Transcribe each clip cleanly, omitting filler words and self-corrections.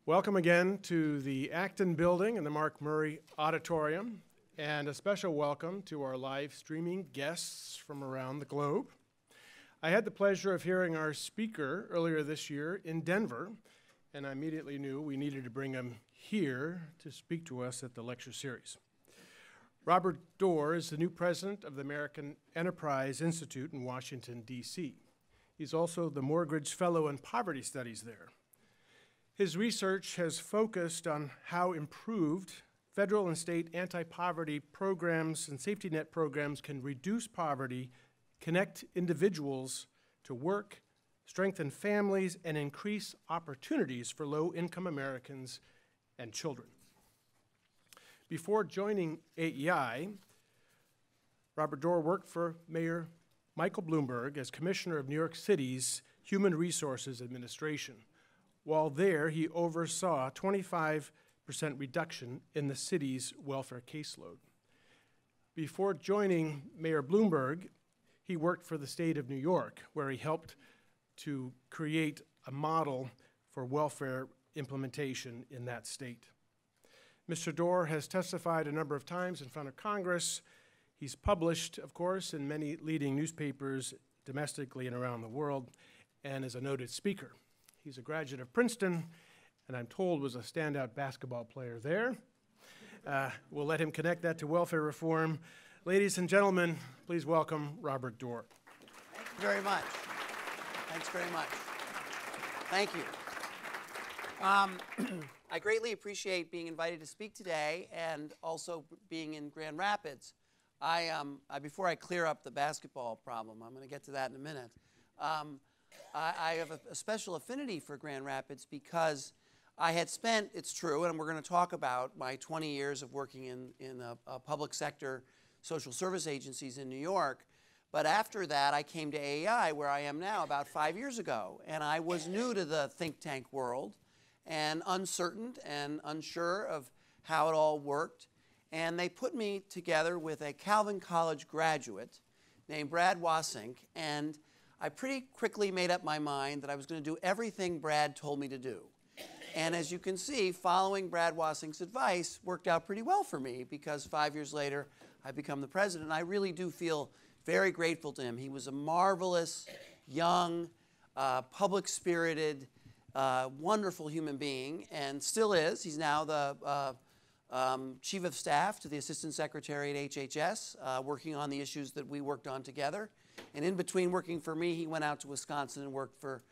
Welcome again to the Acton building and the Mark Murray Auditorium, and a special welcome to our live streaming guests from around the globe. I had the pleasure of hearing our speaker earlier this year in Denver, and I immediately knew we needed to bring him here to speak to us at the lecture series. Robert Doar is the new president of the American Enterprise Institute in Washington, D.C. He's also the Morgridge Fellow in Poverty Studies there. His research has focused on how improved federal and state anti-poverty programs and safety net programs can reduce poverty, connect individuals to work, strengthen families, and increase opportunities for low-income Americans and children. Before joining AEI, Robert Doar worked for Mayor Michael Bloomberg as Commissioner of New York City's Human Resources Administration. While there, he oversaw a 25% reduction in the city's welfare caseload. Before joining Mayor Bloomberg, he worked for the state of New York, where he helped to create a model for welfare implementation in that state. Mr. Doar has testified a number of times in front of Congress. He's published, of course, in many leading newspapers domestically and around the world, and is a noted speaker. He's a graduate of Princeton, and I'm told was a standout basketball player there. We'll let him connect that to welfare reform. Ladies and gentlemen, please welcome Robert Doar. Thank you very much. Thanks very much. Thank you. I greatly appreciate being invited to speak today and also being in Grand Rapids. Before I clear up the basketball problem, I'm going to get to that in a minute. I have a special affinity for Grand Rapids because I had spent, it's true, and we're going to talk about my 20 years of working in a public sector social service agencies in New York. But after that, I came to AEI, where I am now, about 5 years ago. And I was new to the think tank world and uncertain and unsure of how it all worked. And they put me together with a Calvin College graduate named Brad Wasink, and I pretty quickly made up my mind that I was going to do everything Brad told me to do. And as you can see, following Brad Wasink's advice worked out pretty well for me, because 5 years later, I've become the president. And I really do feel very grateful to him. He was a marvelous, young, public-spirited, wonderful human being, and still is. He's now the Chief of Staff to the Assistant Secretary at HHS, working on the issues that we worked on together. And in between working for me, he went out to Wisconsin and worked for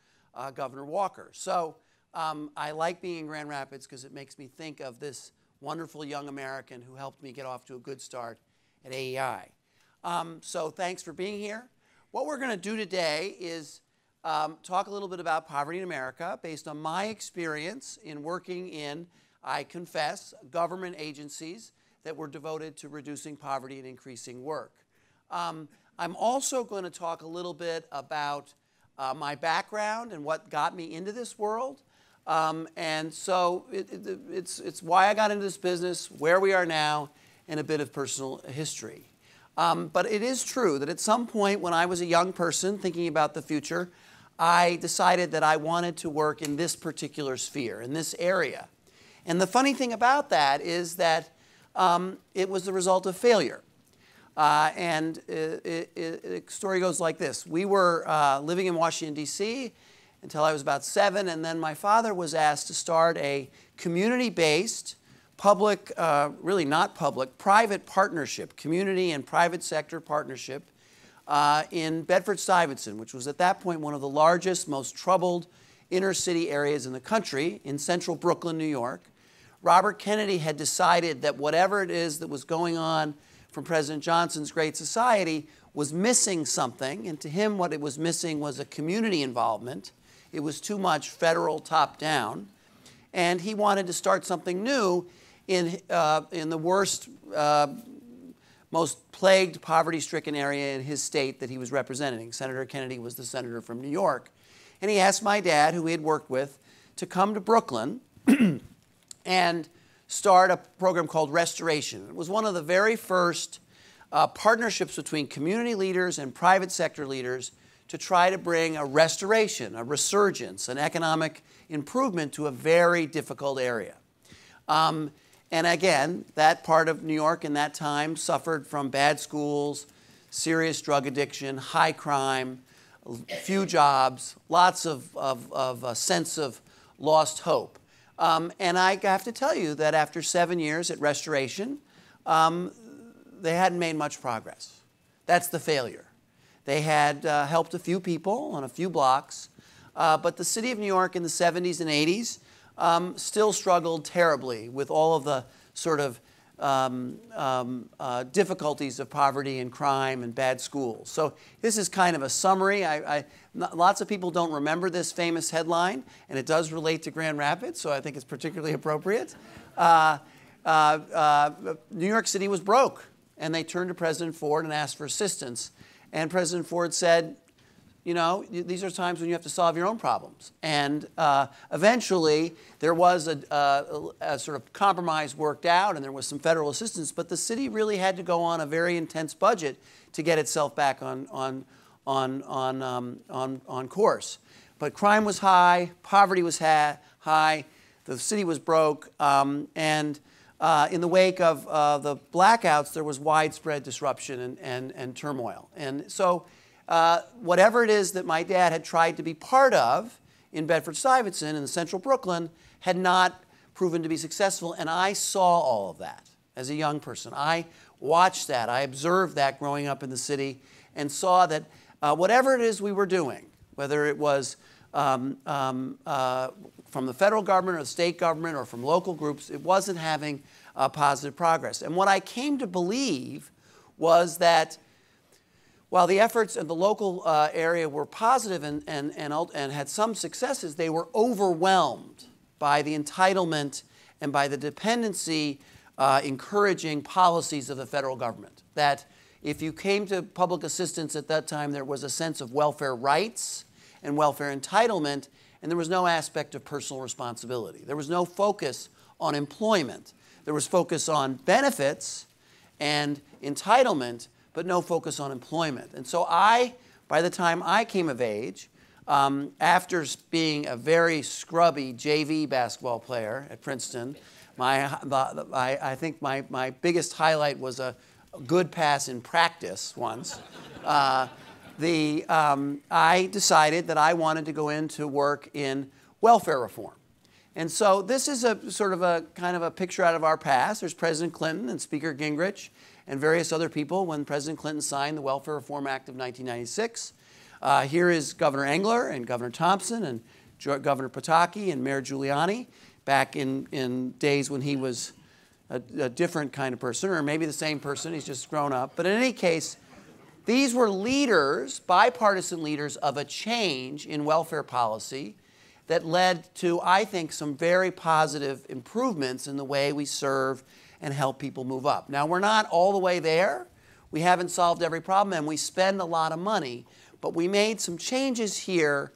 Governor Walker. So I like being in Grand Rapids because it makes me think of this wonderful young American who helped me get off to a good start at AEI. So thanks for being here. What we're going to do today is talk a little bit about poverty in America based on my experience in working in, I confess, government agencies that were devoted to reducing poverty and increasing work. I'm also going to talk a little bit about my background and what got me into this world. And so it's why I got into this business, where we are now, and a bit of personal history. But it is true that at some point when I was a young person thinking about the future, I decided that I wanted to work in this particular sphere, in this area. And the funny thing about that is that it was the result of failure. The story goes like this. We were living in Washington, D.C. until I was about 7, and then my father was asked to start a community-based, public, really not public, private partnership, community and private sector partnership in Bedford-Stuyvesant, which was at that point one of the largest, most troubled inner city areas in the country, in central Brooklyn, New York. Robert Kennedy had decided that whatever it is that was going on from President Johnson's Great Society was missing something, and to him what it was missing was a community involvement. It was too much federal top-down, and he wanted to start something new in the worst, most plagued, poverty-stricken area in his state that he was representing. Senator Kennedy was the senator from New York. And he asked my dad, who he had worked with, to come to Brooklyn and start a program called Restoration. It was one of the very first partnerships between community leaders and private sector leaders to try to bring a restoration, a resurgence, an economic improvement to a very difficult area. And again, that part of New York in that time suffered from bad schools, serious drug addiction, high crime, few jobs, lots of a sense of lost hope. And I have to tell you that after 7 years at Restoration, they hadn't made much progress. That's the failure. They had helped a few people on a few blocks, but the city of New York in the 70s and 80s still struggled terribly with all of the sort of difficulties of poverty and crime and bad schools. So this is kind of a summary. Lots of people don't remember this famous headline, and it does relate to Grand Rapids, so I think it's particularly appropriate. New York City was broke, and they turned to President Ford and asked for assistance. And President Ford said, you know, these are times when you have to solve your own problems. And eventually, there was a sort of compromise worked out, and there was some federal assistance, but the city really had to go on a very intense budget to get itself back on course. But crime was high, poverty was high, the city was broke, and in the wake of the blackouts, there was widespread disruption and turmoil. And so whatever it is that my dad had tried to be part of in Bedford-Stuyvesant in the central Brooklyn had not proven to be successful, and I saw all of that as a young person. I watched that. I observed that growing up in the city and saw that whatever it is we were doing, whether it was from the federal government or the state government or from local groups, it wasn't having positive progress. And what I came to believe was that while the efforts in the local area were positive and had some successes, they were overwhelmed by the entitlement and by the dependency encouraging policies of the federal government. That if you came to public assistance at that time, there was a sense of welfare rights and welfare entitlement, and there was no aspect of personal responsibility. There was no focus on employment. There was focus on benefits and entitlement, but no focus on employment. And so by the time I came of age, after being a very scrubby JV basketball player at Princeton, I think my biggest highlight was a good pass in practice once. I decided that I wanted to go into work in welfare reform. And so this is a sort of a kind of a picture out of our past. There's President Clinton and Speaker Gingrich and various other people when President Clinton signed the Welfare Reform Act of 1996. Here is Governor Engler and Governor Thompson and Governor Pataki and Mayor Giuliani back in days when he was a different kind of person, or maybe the same person, he's just grown up. But in any case, these were leaders, bipartisan leaders, of a change in welfare policy that led to, I think, some very positive improvements in the way we serve and help people move up. Now, we're not all the way there. We haven't solved every problem, and we spend a lot of money. But we made some changes here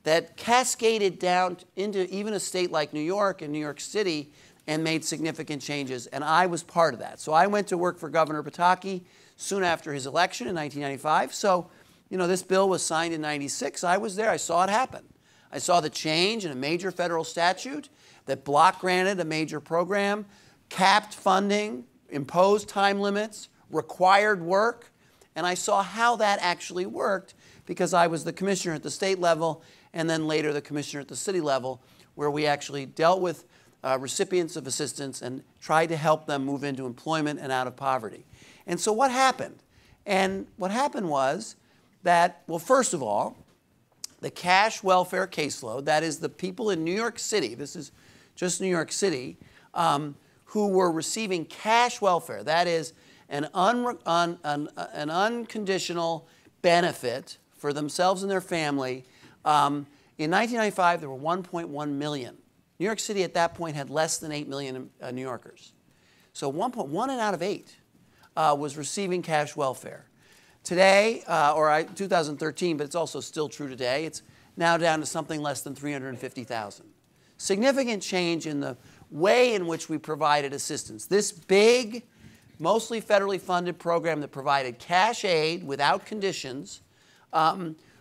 that cascaded down into even a state like New York and New York City and made significant changes, and I was part of that. So I went to work for Governor Pataki soon after his election in 1995. So, you know, this bill was signed in 96. I was there. I saw it happen. I saw the change in a major federal statute that block granted a major program, capped funding, imposed time limits, required work, and I saw how that actually worked because I was the commissioner at the state level and then later the commissioner at the city level, where we actually dealt with recipients of assistance and tried to help them move into employment and out of poverty. And so what happened? And what happened was that, well, first of all, the cash welfare caseload, that is the people in New York City, this is just New York City, who were receiving cash welfare, that is an unconditional benefit for themselves and their family. In 1995, there were 1.1 million. New York City at that point had less than 8 million New Yorkers. So 1 out of 8 was receiving cash welfare. Today, 2013, but it's also still true today, it's now down to something less than 350,000. Significant change in the way in which we provided assistance. This big, mostly federally funded program that provided cash aid without conditions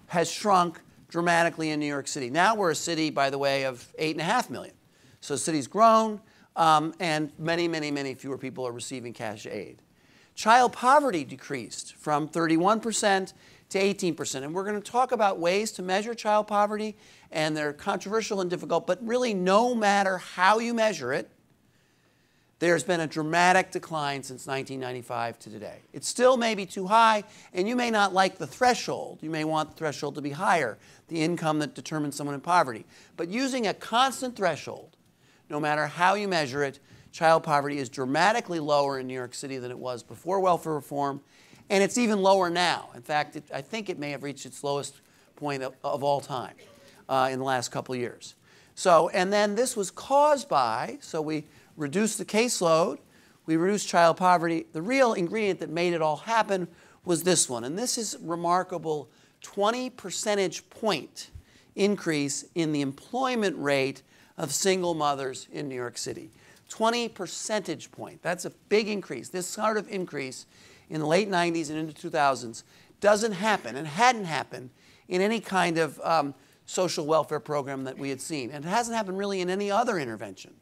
has shrunk dramatically in New York City. Now we're a city, by the way, of 8.5 million. So the city's grown, and many, many, many fewer people are receiving cash aid. Child poverty decreased from 31% to 18%. And we're going to talk about ways to measure child poverty, and they're controversial and difficult, but really no matter how you measure it, there's been a dramatic decline since 1995 to today. It still may be too high, and you may not like the threshold. You may want the threshold to be higher, the income that determines someone in poverty. But using a constant threshold, no matter how you measure it, child poverty is dramatically lower in New York City than it was before welfare reform, and it's even lower now. In fact, I think it may have reached its lowest point of all time in the last couple of years. So, and then this was caused by, so we reduced the caseload, we reduced child poverty. The real ingredient that made it all happen was this one, and this is remarkable 20 percentage point increase in the employment rate of single mothers in New York City. 20 percentage point. That's a big increase. This sort of increase in the late 90s and into 2000s doesn't happen and hadn't happened in any kind of social welfare program that we had seen. And it hasn't happened really in any other intervention.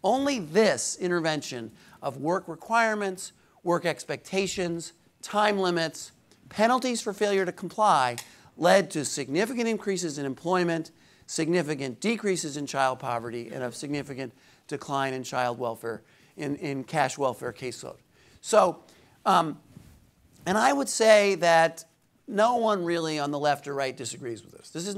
Only this intervention of work requirements, work expectations, time limits, penalties for failure to comply led to significant increases in employment, significant decreases in child poverty, and a significant decline in child welfare, in cash welfare caseload. So, and I would say that no one really on the left or right disagrees with this. This is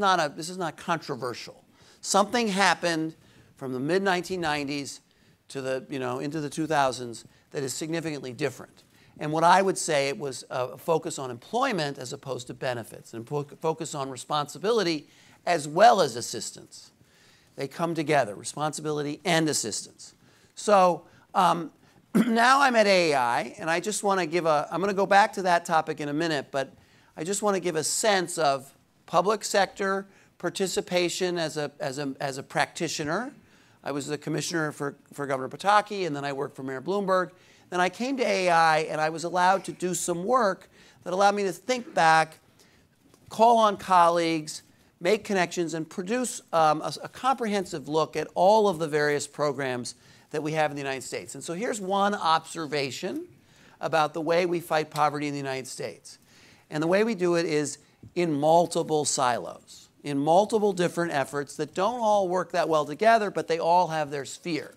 not controversial. Something happened from the mid-1990s to the, into the 2000s that is significantly different. And what I would say, it was a focus on employment as opposed to benefits, and focus on responsibility as well as assistance. They come together, responsibility and assistance. So now I'm at AAI, and I just want to give I'm going to go back to that topic in a minute, but I just want to give a sense of public sector participation as a practitioner. I was the commissioner for Governor Pataki, and then I worked for Mayor Bloomberg. Then I came to AAI, and I was allowed to do some work that allowed me to think back, call on colleagues, make connections, and produce a comprehensive look at all of the various programs that we have in the United States. And so here's one observation about the way we fight poverty in the United States. And the way we do it is in multiple silos, in multiple different efforts that don't all work that well together, but they all have their sphere.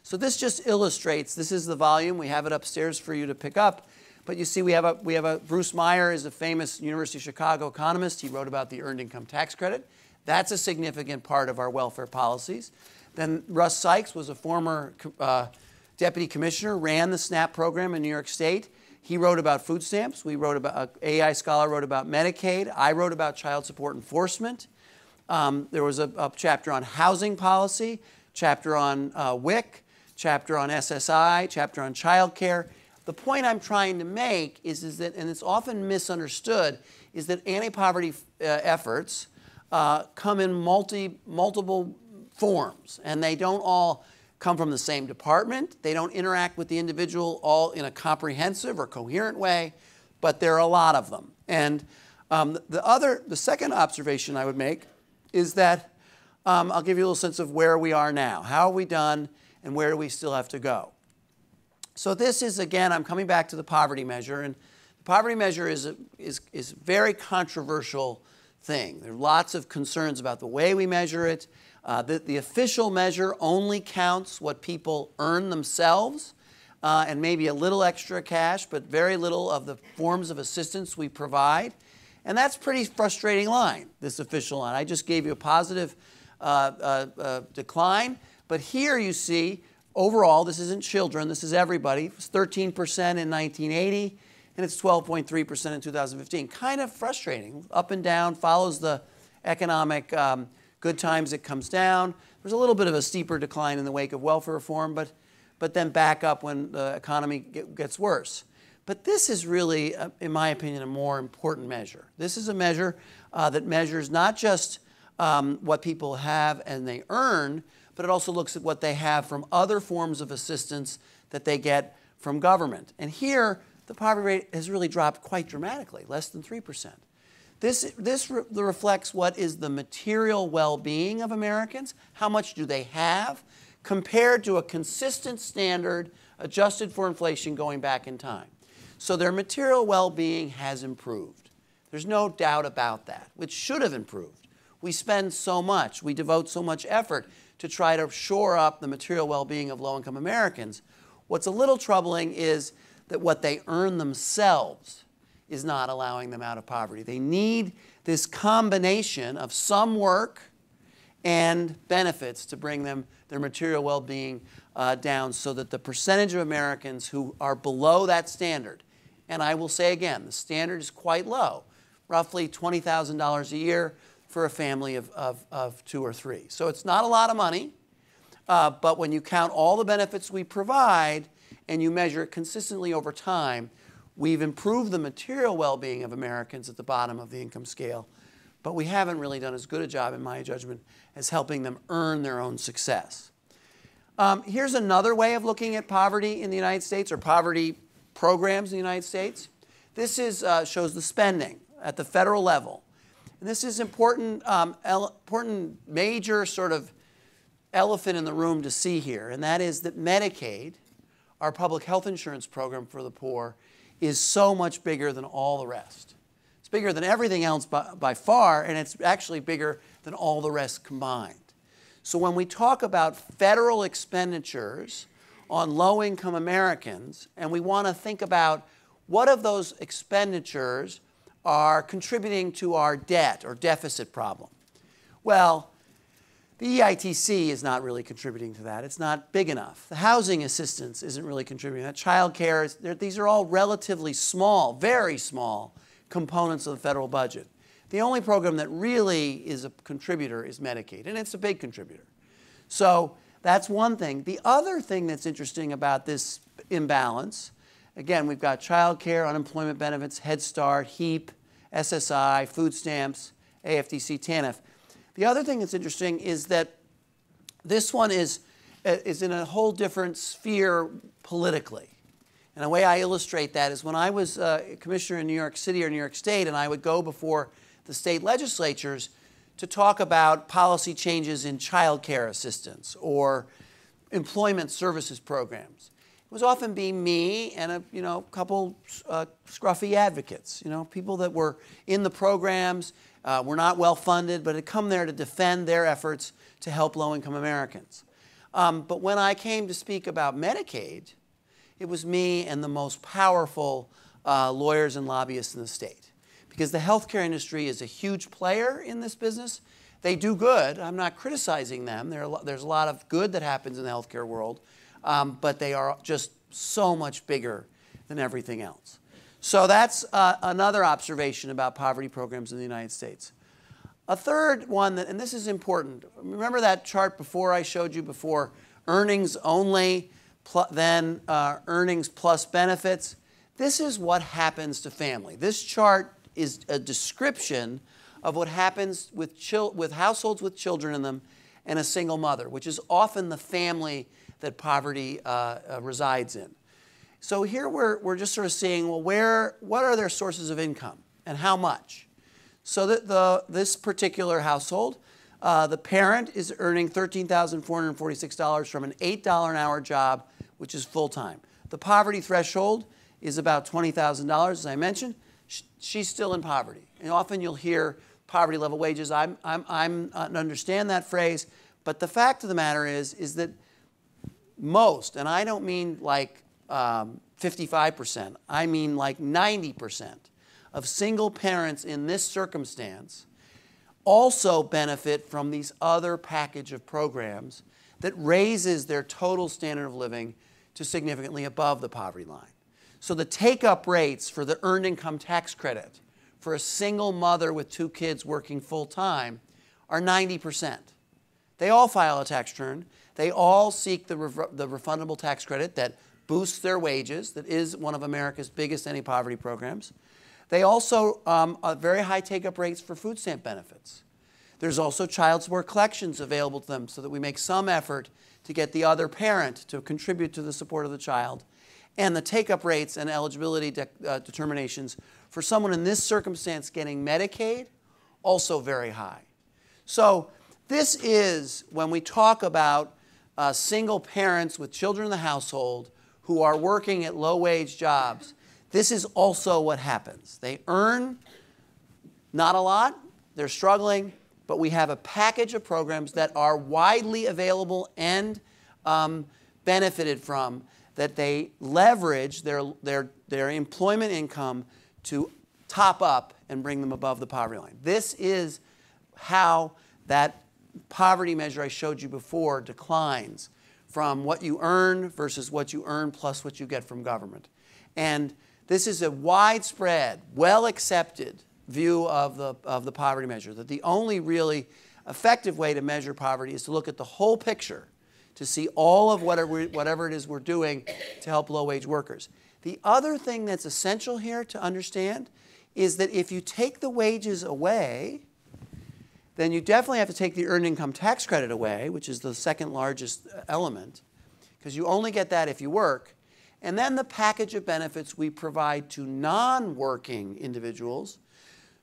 So this just illustrates, this is the volume. We have it upstairs for you to pick up. But you see, we have a Bruce Meyer is a famous University of Chicago economist. He wrote about the earned income tax credit. That's a significant part of our welfare policies. Then Russ Sykes was a former deputy commissioner, ran the SNAP program in New York State. He wrote about food stamps. We wrote about, AI Scholar wrote about Medicaid. I wrote about child support enforcement. There was a chapter on housing policy, chapter on WIC, chapter on SSI, chapter on child care. The point I'm trying to make is that, and it's often misunderstood, is that anti-poverty efforts come in multiple forms, and they don't all come from the same department. They don't interact with the individual all in a comprehensive or coherent way, but there are a lot of them. And the second observation I would make is that I'll give you a little sense of where we are now. How are we done, and where do we still have to go? So this is, again, I'm coming back to the poverty measure, and the poverty measure is a very controversial thing. There are lots of concerns about the way we measure it. The official measure only counts what people earn themselves, and maybe a little extra cash, but very little of the forms of assistance we provide. And that's a pretty frustrating line, this official line. I just gave you a positive decline, but here you see, overall, this isn't children, this is everybody. It was 13% in 1980, and it's 12.3% in 2015. Kind of frustrating. Up and down, follows the economic good times, it comes down. There's a little bit of a steeper decline in the wake of welfare reform, but then back up when the economy gets worse. But this is really, in my opinion, a more important measure. This is a measure that measures not just what people have and they earn, but it also looks at what they have from other forms of assistance that they get from government. And here, the poverty rate has really dropped quite dramatically, less than 3%. This reflects what is the material well-being of Americans, how much do they have, compared to a consistent standard adjusted for inflation going back in time. So their material well-being has improved. There's no doubt about that, which should have improved. We spend so much, we devote so much effort to try to shore up the material well-being of low-income Americans. What's a little troubling is that what they earn themselves is not allowing them out of poverty. They need this combination of some work and benefits to bring them their material well-being down, so that the percentage of Americans who are below that standard, and I will say again, the standard is quite low, roughly $20,000 a year for a family of 2 or 3. So it's not a lot of money, but when you count all the benefits we provide and you measure it consistently over time, we've improved the material well-being of Americans at the bottom of the income scale, but we haven't really done as good a job, in my judgment, as helping them earn their own success. Here's another way of looking at poverty in the United States, or poverty programs in the United States. This shows the spending at the federal level. And this is important major sort of elephant in the room to see here, and that is that Medicaid, our public health insurance program for the poor, is so much bigger than all the rest. It's bigger than everything else by far, and it's actually bigger than all the rest combined. So when we talk about federal expenditures on low-income Americans, and we want to think about what of those expenditures are contributing to our debt or deficit problem. Well, the EITC is not really contributing to that. It's not big enough. The housing assistance isn't really contributing to that. Child care, these are all relatively small, very small components of the federal budget. The only program that really is a contributor is Medicaid, and it's a big contributor. So that's one thing. The other thing that's interesting about this imbalance, again, we've got child care, unemployment benefits, Head Start, HEAP, SSI, food stamps, AFDC, TANF. The other thing that's interesting is that this one is in a whole different sphere politically. And the way I illustrate that is when I was commissioner in New York City or New York State, and I would go before the state legislatures to talk about policy changes in child care assistance or employment services programs. It was often be me and a couple scruffy advocates, people that were in the programs, were not well funded, but had come there to defend their efforts to help low-income Americans. But when I came to speak about Medicaid, it was me and the most powerful lawyers and lobbyists in the state. Because the healthcare industry is a huge player in this business. They do good. I'm not criticizing them. There's a lot of good that happens in the healthcare world, but they are just so much bigger than everything else. So that's another observation about poverty programs in the United States. A third one, and this is important. Remember that chart before I showed you before, earnings only, then earnings plus benefits? This is what happens to family. This chart is a description of what happens with households with children in them and a single mother, which is often the family that poverty resides in. So here we're just sort of seeing, well, what are their sources of income and how much? So that this particular household, the parent is earning $13,446 from an $8 an hour job, which is full-time. The poverty threshold is about $20,000, as I mentioned. She's still in poverty. And often you'll hear poverty level wages. I understand that phrase, but the fact of the matter is that most, and I don't mean like 55%, I mean like 90% of single parents in this circumstance also benefit from these other package of programs that raises their total standard of living to significantly above the poverty line. So the take-up rates for the earned income tax credit for a single mother with 2 kids working full-time are 90%. They all file a tax return. They all seek the refundable tax credit that boosts their wages, that is one of America's biggest anti-poverty programs. They also have very high take-up rates for food stamp benefits. There's also child support collections available to them so that we make some effort to get the other parent to contribute to the support of the child. And the take-up rates and eligibility determinations for someone in this circumstance getting Medicaid, also very high. So this is, when we talk about single parents with children in the household who are working at low-wage jobs, this is also what happens. They earn not a lot, they're struggling, but we have a package of programs that are widely available and benefited from, that they leverage their employment income to top up and bring them above the poverty line. This is how that poverty measure I showed you before declines from what you earn versus what you earn plus what you get from government. And this is a widespread, well-accepted view of the poverty measure, that the only really effective way to measure poverty is to look at the whole picture, to see all of whatever it is we're doing to help low-wage workers. The other thing that's essential here to understand is that if you take the wages away, then you definitely have to take the earned income tax credit away, which is the second largest element, because you only get that if you work. And then the package of benefits we provide to non-working individuals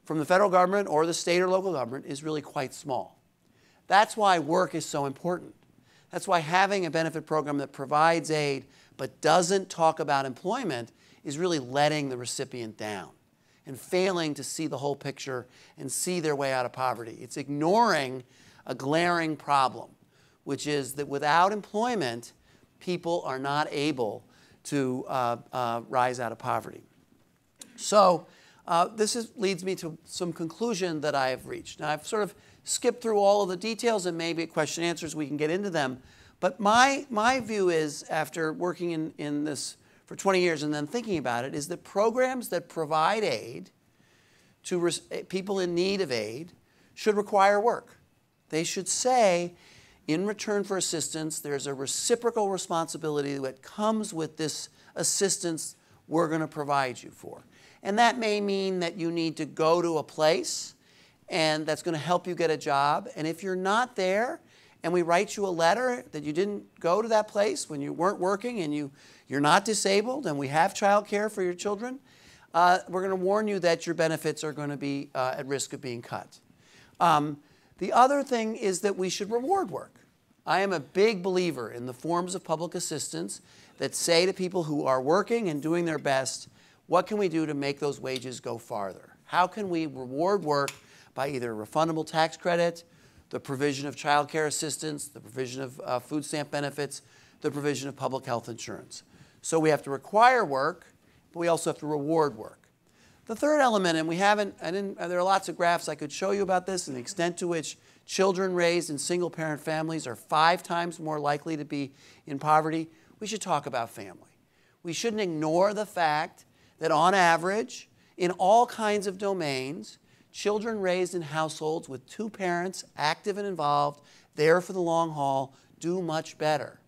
from the federal government or the state or local government is really quite small. That's why work is so important. That's why having a benefit program that provides aid but doesn't talk about employment is really letting the recipient down and failing to see the whole picture and see their way out of poverty. It's ignoring a glaring problem, which is that without employment, people are not able to rise out of poverty. So this leads me to some conclusion that I have reached. Now, I've sort of skipped through all of the details, and maybe at question and answers we can get into them. But my view is, after working in this for 20 years and then thinking about it, is that programs that provide aid to people in need of aid should require work. They should say, in return for assistance, there's a reciprocal responsibility that comes with this assistance we're going to provide you for. And that may mean that you need to go to a place and that's going to help you get a job. And if you're not there and we write you a letter that you didn't go to that place when you weren't working and you're not disabled and we have child care for your children, we're going to warn you that your benefits are going to be at risk of being cut. The other thing is that we should reward work. I am a big believer in the forms of public assistance that say to people who are working and doing their best, what can we do to make those wages go farther? How can we reward work by either refundable tax credit, the provision of child care assistance, the provision of food stamp benefits, the provision of public health insurance? So we have to require work, but we also have to reward work. The third element, and there are lots of graphs I could show you about this, and the extent to which children raised in single-parent families are 5 times more likely to be in poverty, we should talk about family. We shouldn't ignore the fact that on average, in all kinds of domains, children raised in households with 2 parents, active and involved, there for the long haul, do much better.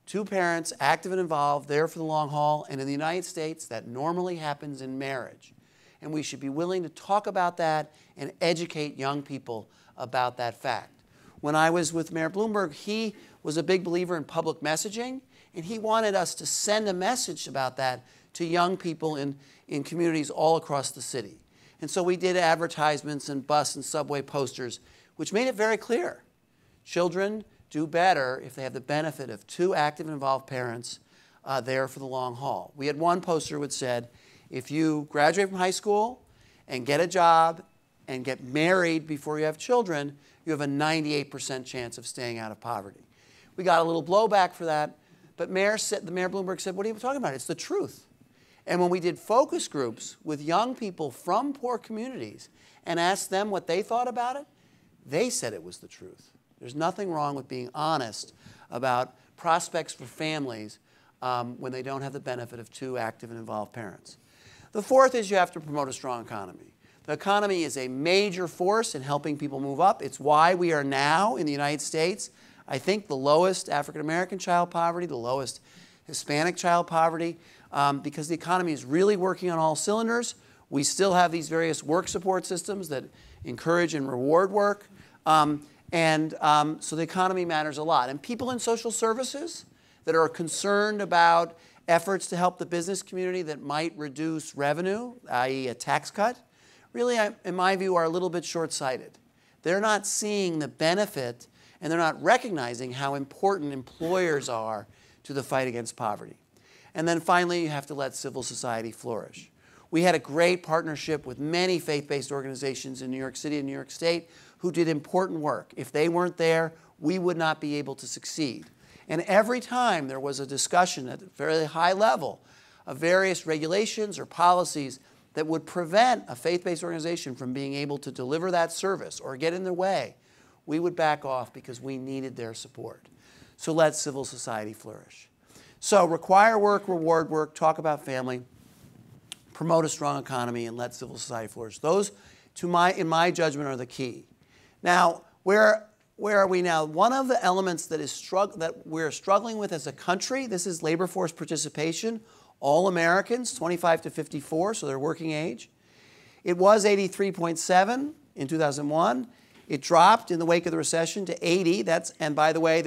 2 parents, active and involved, there for the long haul, and in the United States, that normally happens in marriage. And we should be willing to talk about that and educate young people about that fact. When I was with Mayor Bloomberg, he was a big believer in public messaging, and he wanted us to send a message about that to young people in communities all across the city. And so we did advertisements and bus and subway posters, which made it very clear. Children do better if they have the benefit of 2 active and involved parents there for the long haul. We had one poster which said, if you graduate from high school and get a job and get married before you have children, you have a 98% chance of staying out of poverty. We got a little blowback for that, but Mayor Bloomberg said, what are you talking about? It's the truth. And when we did focus groups with young people from poor communities and asked them what they thought about it, they said it was the truth. There's nothing wrong with being honest about prospects for families when they don't have the benefit of 2 active and involved parents. The fourth is you have to promote a strong economy. The economy is a major force in helping people move up. It's why we are now in the United States, I think, the lowest African-American child poverty, the lowest Hispanic child poverty, because the economy is really working on all cylinders. We still have these various work support systems that encourage and reward work. So the economy matters a lot. And people in social services that are concerned about efforts to help the business community that might reduce revenue, i.e. a tax cut, really, in my view, are a little bit short-sighted. They're not seeing the benefit, and they're not recognizing how important employers are to the fight against poverty. And then finally, you have to let civil society flourish. We had a great partnership with many faith-based organizations in New York City and New York State who did important work. If they weren't there, we would not be able to succeed. And every time there was a discussion at a very high level of various regulations or policies that would prevent a faith-based organization from being able to deliver that service or get in their way, we would back off because we needed their support. So let civil society flourish. So require work, reward work, talk about family, promote a strong economy, and let civil society flourish. Those, in my judgment, are the key. Now, where are we now? One of the elements that we're struggling with as a country, this is labor force participation. All Americans, 25 to 54, so they're working age. It was 83.7 in 2001. It dropped in the wake of the recession to 80. And by the way,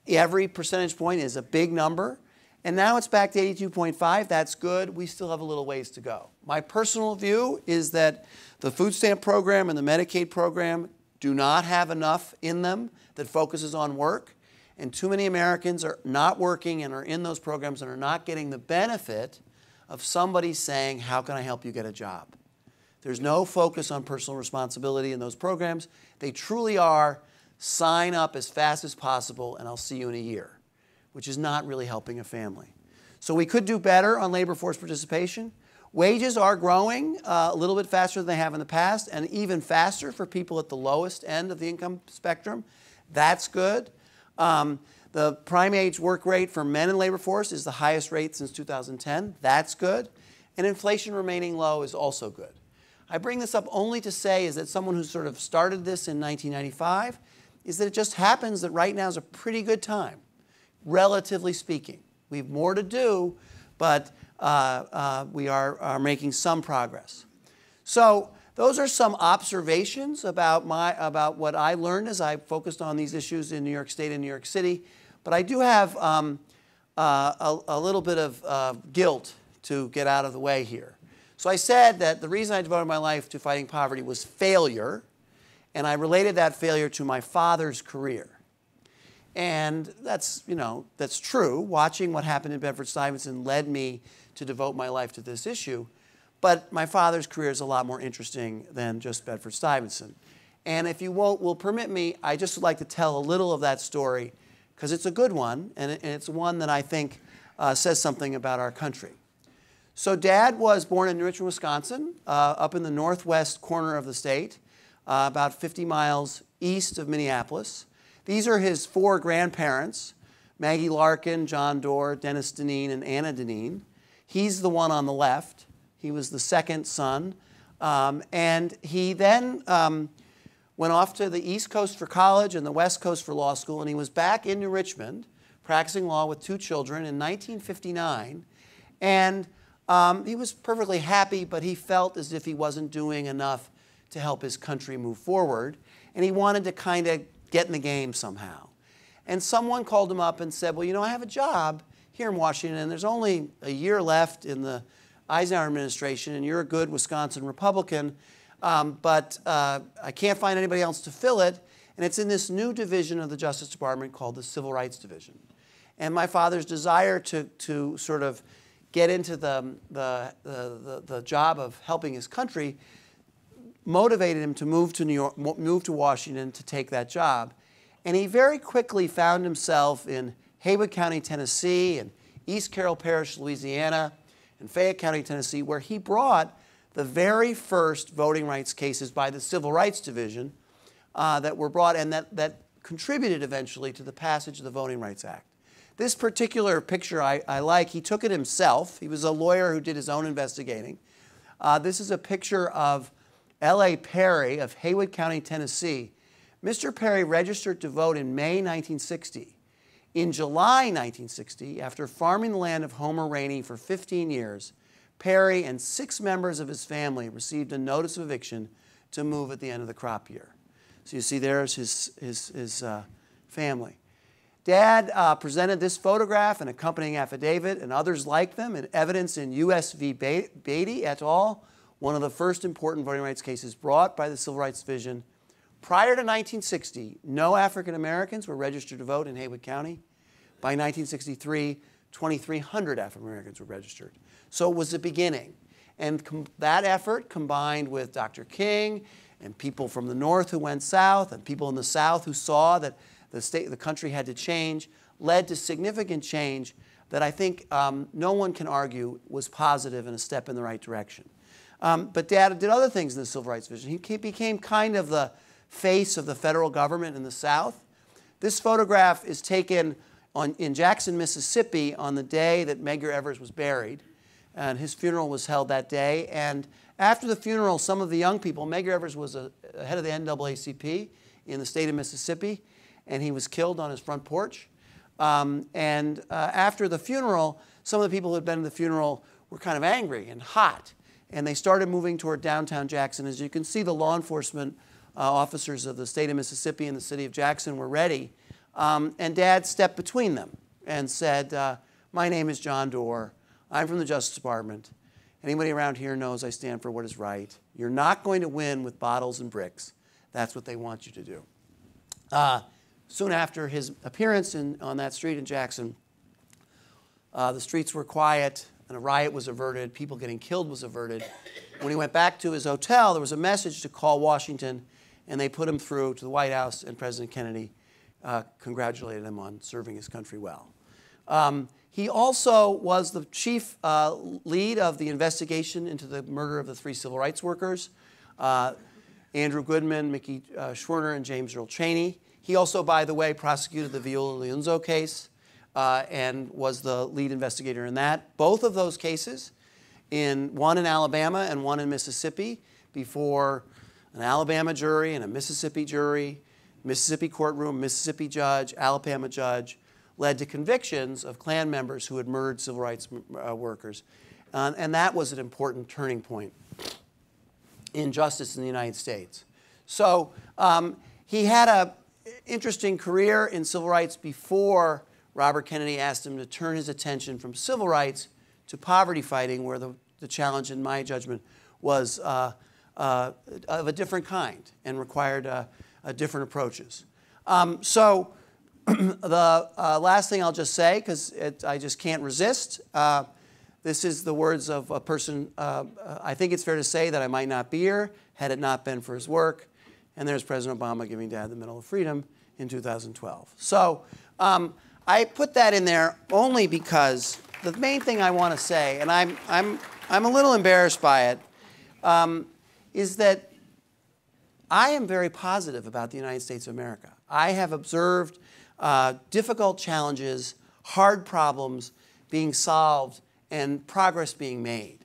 every percentage point is a big number. And now it's back to 82.5. That's good. We still have a little ways to go. My personal view is that the food stamp program and the Medicaid program do not have enough in them that focuses on work. And too many Americans are not working and are in those programs and are not getting the benefit of somebody saying, how can I help you get a job? There's no focus on personal responsibility in those programs. They truly are sign up as fast as possible and I'll see you in a year, which is not really helping a family. So we could do better on labor force participation. Wages are growing a little bit faster than they have in the past, and even faster for people at the lowest end of the income spectrum. That's good. The prime age work rate for men in labor force is the highest rate since 2010. That's good. And inflation remaining low is also good. I bring this up only to say is that someone who sort of started this in 1995 is that it just happens that right now is a pretty good time, relatively speaking. We have more to do, but we are making some progress. So those are some observations about what I learned as I focused on these issues in New York State and New York City. But I do have a little bit of guilt to get out of the way here. So I said that the reason I devoted my life to fighting poverty was failure, and I related that failure to my father's career. And that's true. Watching what happened in Bedford-Stuyvesant led me to devote my life to this issue. But my father's career is a lot more interesting than just Bedford-Stuyvesant. And if you will permit me, I just would like to tell a little of that story because it's a good one, and it's one that I think says something about our country. So Dad was born in Richmond, Wisconsin, up in the northwest corner of the state, about 50 miles east of Minneapolis. These are his four grandparents, Maggie Larkin, John Doar, Dennis Deneen, and Anna Deneen. He's the one on the left. He was the second son. And he then went off to the East Coast for college and the West Coast for law school, and he was back in New Richmond practicing law with two children in 1959. And he was perfectly happy, but he felt as if he wasn't doing enough to help his country move forward. And he wanted to kind of get in the game somehow. And someone called him up and said, well, I have a job here in Washington, and there's only a year left in the Eisenhower administration, and you're a good Wisconsin Republican, but I can't find anybody else to fill it, and it's in this new division of the Justice Department called the Civil Rights Division. And my father's desire to sort of get into the job of helping his country motivated him to move to New York, move to Washington to take that job. And he very quickly found himself in Haywood County, Tennessee, and East Carroll Parish, Louisiana, and Fayette County, Tennessee, where he brought the very first voting rights cases by the Civil Rights Division that were brought and that contributed eventually to the passage of the Voting Rights Act. This particular picture I like. He took it himself. He was a lawyer who did his own investigating. This is a picture of L.A. Perry of Haywood County, Tennessee. Mr. Perry registered to vote in May 1960. In July 1960, after farming the land of Homer Rainey for 15 years, Perry and 6 members of his family received a notice of eviction to move at the end of the crop year. So you see there's his family. Dad presented this photograph and accompanying affidavit and others like them and evidence in U.S. v. Beatty et al., one of the first important voting rights cases brought by the Civil Rights Division. Prior to 1960, no African Americans were registered to vote in Haywood County. By 1963, 2,300 African Americans were registered. So it was the beginning. And that effort, combined with Dr. King and people from the North who went south and people in the South who saw that the country had to change, led to significant change that I think no one can argue was positive and a step in the right direction. But Dad did other things in the Civil Rights Division. He became kind of the face of the federal government in the South. This photograph is taken in Jackson, Mississippi on the day that Medgar Evers was buried. And his funeral was held that day. And after the funeral, some of the young people, Medgar Evers was head of the NAACP in the state of Mississippi, and he was killed on his front porch. After the funeral, some of the people who had been to the funeral were kind of angry and hot. And they started moving toward downtown Jackson. As you can see, the law enforcement officers of the state of Mississippi and the city of Jackson were ready. And Dad stepped between them and said, my name is John Doar. I'm from the Justice Department. Anybody around here knows I stand for what is right. You're not going to win with bottles and bricks. That's what they want you to do. Soon after his appearance on that street in Jackson, the streets were quiet and a riot was averted. People getting killed was averted. When he went back to his hotel, there was a message to call Washington, and they put him through to the White House, and President Kennedy congratulated him on serving his country well. He also was the chief lead of the investigation into the murder of the 3 civil rights workers, Andrew Goodman, Mickey Schwerner, and James Earl Chaney. He also, by the way, prosecuted the Viola Liuzzo case and was the lead investigator in that. Both of those cases, one in Alabama and one in Mississippi, before an Alabama jury and a Mississippi jury, Mississippi courtroom, Mississippi judge, Alabama judge, led to convictions of Klan members who had murdered civil rights workers. And that was an important turning point in justice in the United States. So he had an interesting career in civil rights before Robert Kennedy asked him to turn his attention from civil rights to poverty fighting, where the challenge, in my judgment, was of a different kind and required different approaches. The last thing I'll just say, because I just can't resist, this is the words of a person, I think it's fair to say that I might not be here had it not been for his work. And there's President Obama giving Dad the Medal of Freedom in 2012. So I put that in there only because the main thing I want to say, and I'm a little embarrassed by it, is that I am very positive about the United States of America. I have observed difficult challenges, hard problems being solved, and progress being made.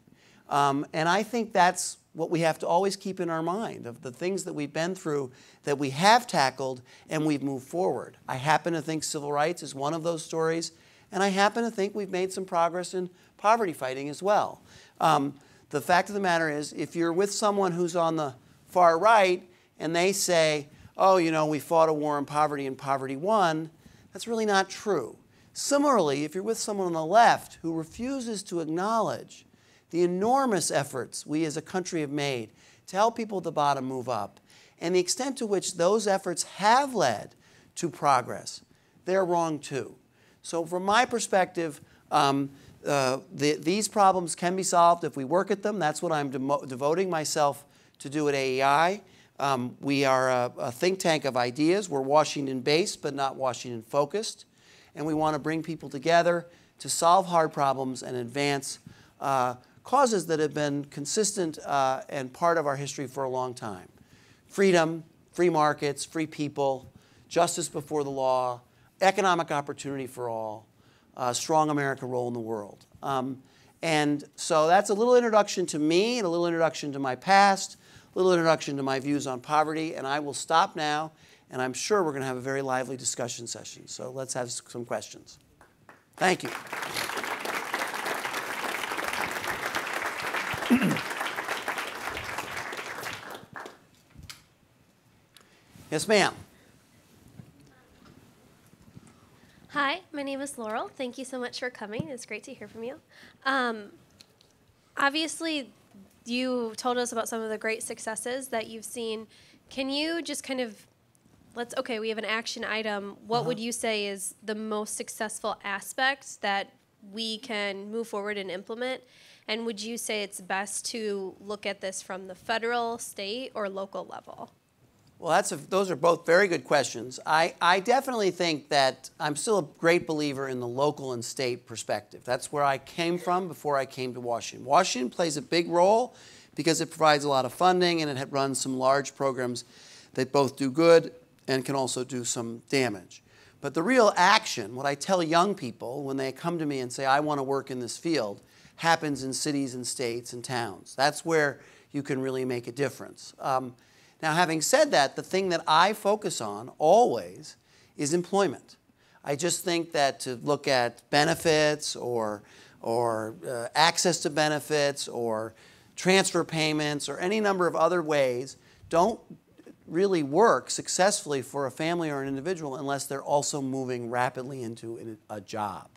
And I think that's what we have to always keep in our mind, of the things that we've been through that we have tackled and we've moved forward. I happen to think civil rights is one of those stories, and I happen to think we've made some progress in poverty fighting as well. The fact of the matter is, if you're with someone who's on the far right and they say, oh, you know, we fought a war on poverty and poverty won, that's really not true. Similarly, if you're with someone on the left who refuses to acknowledge the enormous efforts we as a country have made to help people at the bottom move up, and the extent to which those efforts have led to progress, they're wrong too. So from my perspective, these problems can be solved if we work at them. That's what I'm devoting myself to do at AEI. We are a think tank of ideas. We're Washington-based, but not Washington-focused. And we want to bring people together to solve hard problems and advance causes that have been consistent and part of our history for a long time. Freedom, free markets, free people, justice before the law, economic opportunity for all, strong America role in the world. And so that's a little introduction to me and a little introduction to my past, a little introduction to my views on poverty, and I will stop now, and I'm sure we're going to have a very lively discussion session. So let's have some questions. Thank you. Yes, Hi, my name is Laurel. Thank you so much for coming. It's great to hear from you. Obviously, you told us about some of the great successes that you've seen. Can you just kind of, we have an action item. What would you say is the most successful aspect that we can move forward and implement? And would you say it's best to look at this from the federal, state, or local level? Well, those are both very good questions. I definitely think that I'm still a great believer in the local and state perspective. That's where I came from before I came to Washington. Washington plays a big role because it provides a lot of funding and it runs some large programs that both do good and can also do some damage. But the real action, what I tell young people when they come to me and say, I want to work in this field, happens in cities and states and towns. That's where you can really make a difference. Now, having said that, the thing that I focus on always is employment. I just think that to look at benefits or access to benefits or transfer payments or any number of other ways don't really work successfully for a family or an individual unless they're also moving rapidly into a job.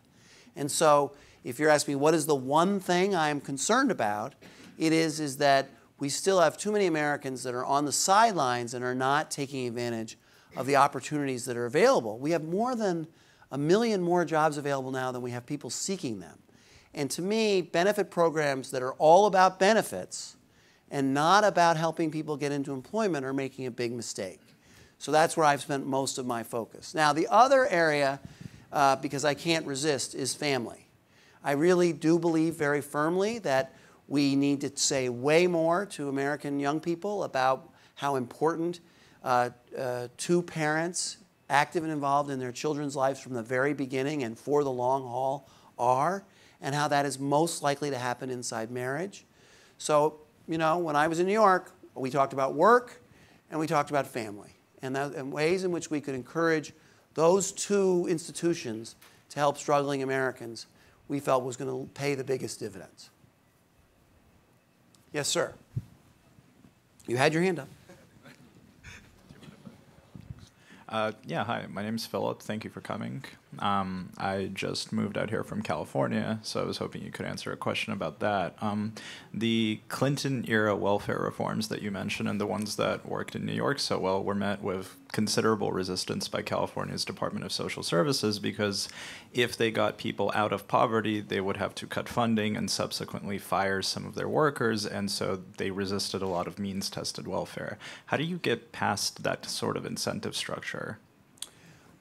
And so if you're asking me what is the one thing I am concerned about, it is that we still have too many Americans that are on the sidelines and are not taking advantage of the opportunities that are available. We have more than 1 million more jobs available now than we have people seeking them. And to me, benefit programs that are all about benefits and not about helping people get into employment are making a big mistake. So that's where I've spent most of my focus. Now, the other area, because I can't resist, is family. I really do believe very firmly that we need to say way more to American young people about how important two parents active and involved in their children's lives from the very beginning and for the long haul are, and how that is most likely to happen inside marriage. So, you know, when I was in New York, we talked about work and we talked about family and ways in which we could encourage those two institutions to help struggling Americans we felt was going to pay the biggest dividends. Yes, sir. You had your hand up. Yeah, hi, my name's Philip. Thank you for coming. I just moved out here from California, so I was hoping you could answer a question about that. The Clinton-era welfare reforms that you mentioned and the ones that worked in New York so well were met with considerable resistance by California's Department of Social Services because if they got people out of poverty, they would have to cut funding and subsequently fire some of their workers, and so they resisted a lot of means-tested welfare. How do you get past that sort of incentive structure?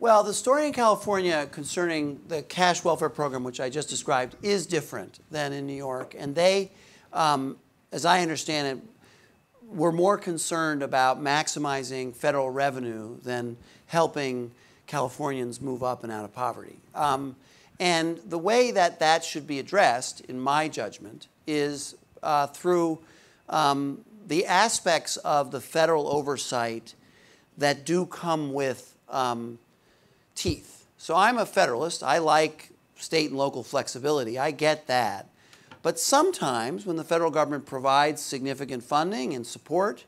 Well, the story in California concerning the cash welfare program, which I just described, is different than in New York. And they, as I understand it, were more concerned about maximizing federal revenue than helping Californians move up and out of poverty. And the way that that should be addressed, in my judgment, is through the aspects of the federal oversight that do come with teeth. So I'm a federalist. I like state and local flexibility. I get that. But sometimes when the federal government provides significant funding and support,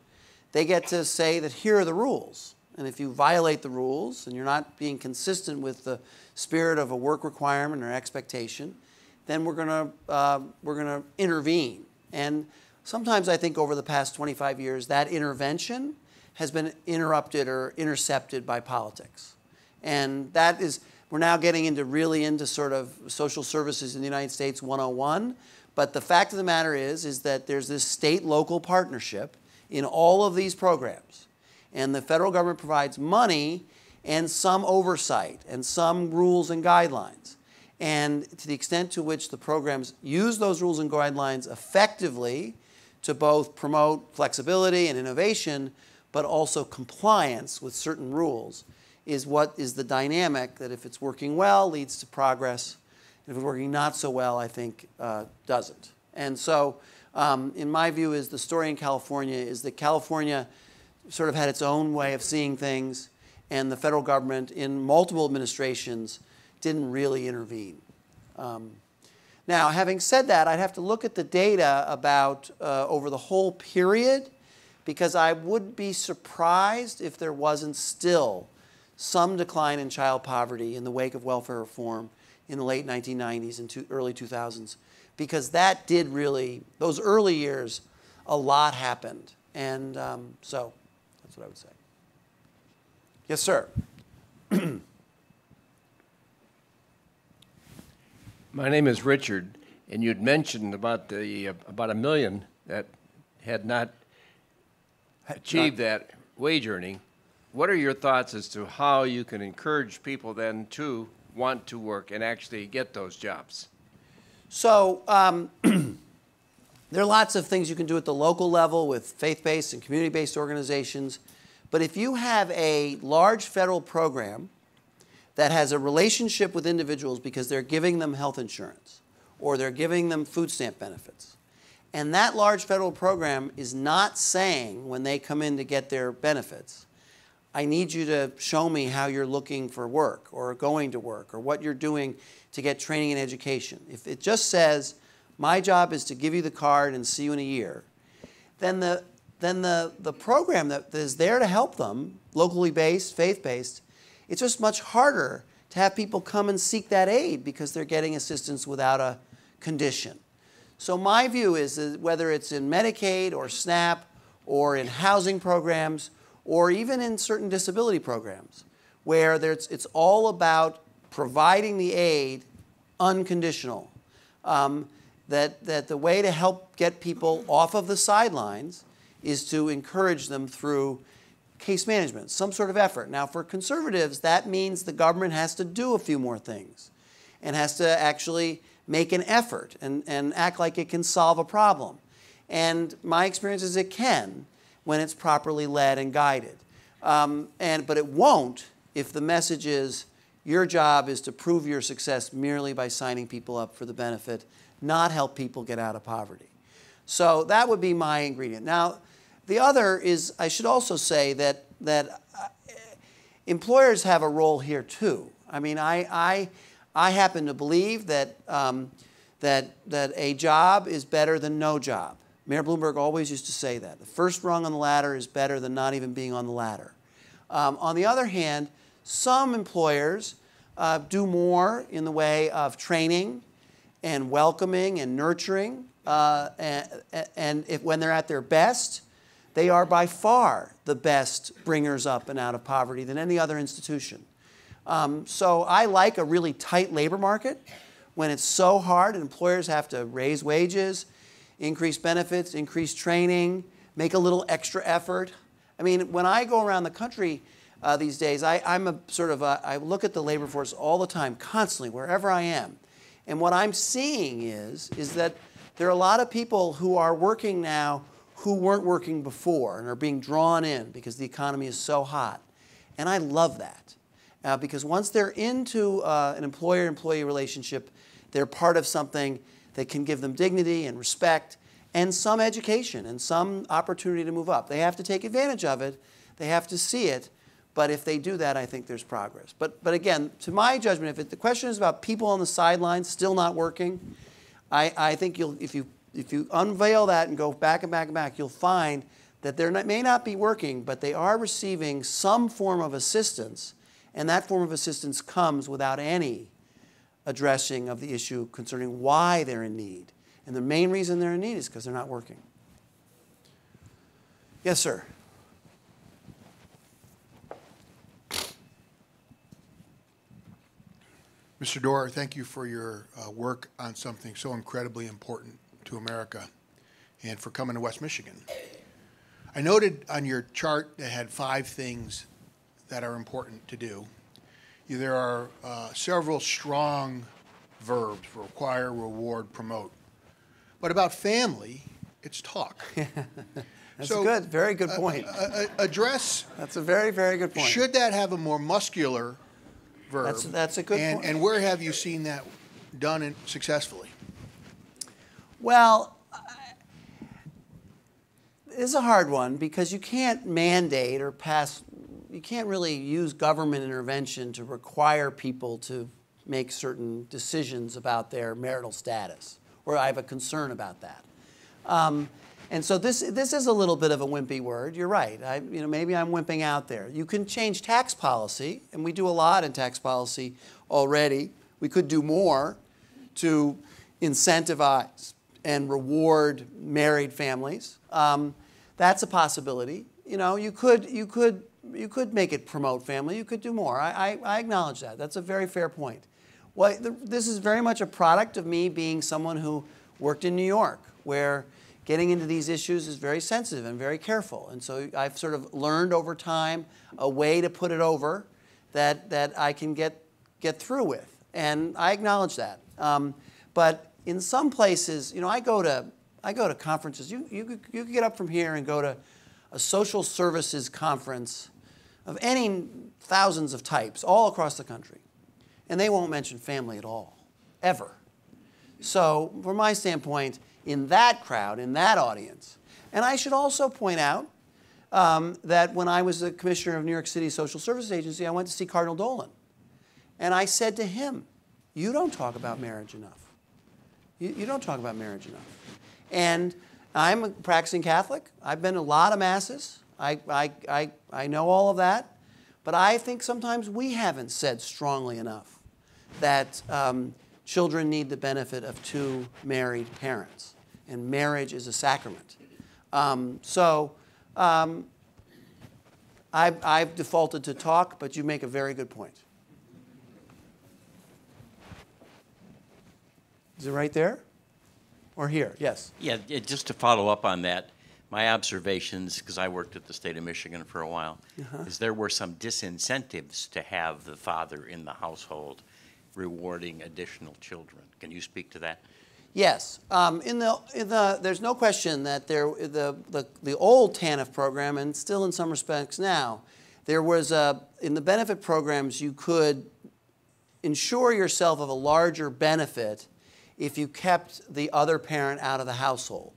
they get to say that here are the rules. And if you violate the rules and you're not being consistent with the spirit of a work requirement or expectation, then we're going to intervene. And sometimes I think over the past 25 years, that intervention has been interrupted or intercepted by politics. And that is, we're now getting into sort of social services in the United States 101. But the fact of the matter is that there's this state-local partnership in all of these programs. And the federal government provides money and some oversight and some rules and guidelines. And to the extent to which the programs use those rules and guidelines effectively to both promote flexibility and innovation, but also compliance with certain rules, is what is the dynamic that if it's working well, leads to progress. And if it's working not so well, I think doesn't. And so in my view is the story in California is that California sort of had its own way of seeing things, and the federal government in multiple administrations didn't really intervene. Now, having said that, I'd have to look at the data about over the whole period, because I would be surprised if there wasn't still some decline in child poverty in the wake of welfare reform in the late 1990s and early 2000s, because that did really, those early years, a lot happened. And so that's what I would say. Yes, sir. My name is Richard, and you'd mentioned about about 1 million that had not achieved that wage earning. What are your thoughts as to how you can encourage people then to want to work and actually get those jobs? So there are lots of things you can do at the local level with faith-based and community-based organizations. But if you have a large federal program that has a relationship with individuals because they're giving them health insurance or they're giving them food stamp benefits, and that large federal program is not saying when they come in to get their benefits, I need you to show me how you're looking for work or going to work or what you're doing to get training and education. If it just says, my job is to give you the card and see you in a year, then the program that is there to help them, locally based, faith-based, it's just much harder to have people come and seek that aid because they're getting assistance without a condition. So my view is that whether it's in Medicaid or SNAP or in housing programs or even in certain disability programs, where it's all about providing the aid unconditional, that the way to help get people off of the sidelines is to encourage them through case management, some sort of effort. Now, for conservatives, that means the government has to do a few more things and has to actually make an effort and act like it can solve a problem. And my experience is it can when it's properly led and guided. But it won't if the message is your job is to prove your success merely by signing people up for the benefit, not help people get out of poverty. So that would be my ingredient. Now, the other is, I should also say that employers have a role here too. I mean, I happen to believe that a job is better than no job. Mayor Bloomberg always used to say that. The first rung on the ladder is better than not even being on the ladder. On the other hand, some employers do more in the way of training and welcoming and nurturing. And when they're at their best, they are by far the best bringers up and out of poverty than any other institution. So I like a really tight labor market when it's so hard and employers have to raise wages, increase benefits, increase training, make a little extra effort. I mean, when I go around the country these days, I look at the labor force all the time, constantly, wherever I am. And what I'm seeing is that there are a lot of people who are working now who weren't working before and are being drawn in because the economy is so hot. And I love that. Because once they're into an employer-employee relationship, they're part of something that can give them dignity and respect and some education and some opportunity to move up. They have to take advantage of it. They have to see it. But if they do that, I think there's progress. But again, to my judgment, if the question is about people on the sidelines still not working, I think if you unveil that and go back and back and back, you'll find that they may not be working, but they are receiving some form of assistance, and that form of assistance comes without any addressing of the issue concerning why they're in need. And the main reason they're in need is because they're not working. Yes, sir. Mr. Doar, thank you for your work on something so incredibly important to America and for coming to West Michigan. I noted on your chart that had 5 things that are important to do. There are several strong verbs: require, reward, promote. But about family, it's talk. That's good, very good point. Address. That's a very, very good point. Should that have a more muscular verb? That's a good point. And where have you seen that done successfully? Well, it's a hard one because you can't mandate or pass, you can't really use government intervention to require people to make certain decisions about their marital status, or I have a concern about that. And so this is a little bit of a wimpy word. You're right. Maybe I'm wimping out there. You can change tax policy, and we do a lot in tax policy already. We could do more to incentivize and reward married families. That's a possibility. You could make it promote family. You could do more. I acknowledge that. That's a very fair point. This is very much a product of me being someone who worked in New York, where getting into these issues is very sensitive and very careful. And so I've sort of learned over time a way to put it over that I can get through with. And I acknowledge that. But in some places, I go to conferences. You could get up from here and go to a social services conference of any thousands of types all across the country. And they won't mention family at all, ever. So from my standpoint, in that crowd, in that audience, and I should also point out that when I was the commissioner of New York City Social Services Agency, I went to see Cardinal Dolan. And I said to him, you don't talk about marriage enough. You don't talk about marriage enough. And I'm a practicing Catholic. I've been to a lot of masses. I know all of that. But I think sometimes we haven't said strongly enough that children need the benefit of two married parents. And marriage is a sacrament. I've defaulted to talk, but you make a very good point. Is it right there? Or here? Yes. Yeah, just to follow up on that, my observations, because I worked at the state of Michigan for a while, is there were some disincentives to have the father in the household rewarding additional children. Can you speak to that? Yes. There's no question that the old TANF program, and still in some respects now, there was in the benefit programs you could insure yourself of a larger benefit if you kept the other parent out of the household.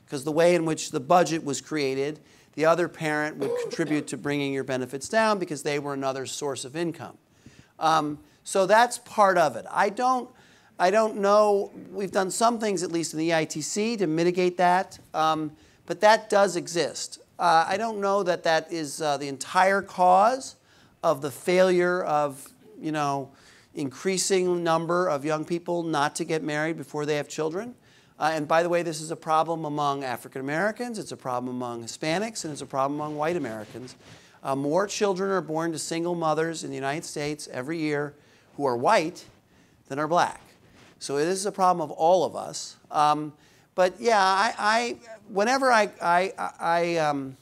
Because the way in which the budget was created, the other parent would contribute to bringing your benefits down because they were another source of income. So that's part of it. I don't know. We've done some things, at least in the EITC, to mitigate that, but that does exist. I don't know that that is the entire cause of the failure of, increasing number of young people not to get married before they have children. And by the way, this is a problem among African Americans, it's a problem among Hispanics, and it's a problem among white Americans. More children are born to single mothers in the United States every year who are white than are black. So it is a problem of all of us. But yeah, whenever I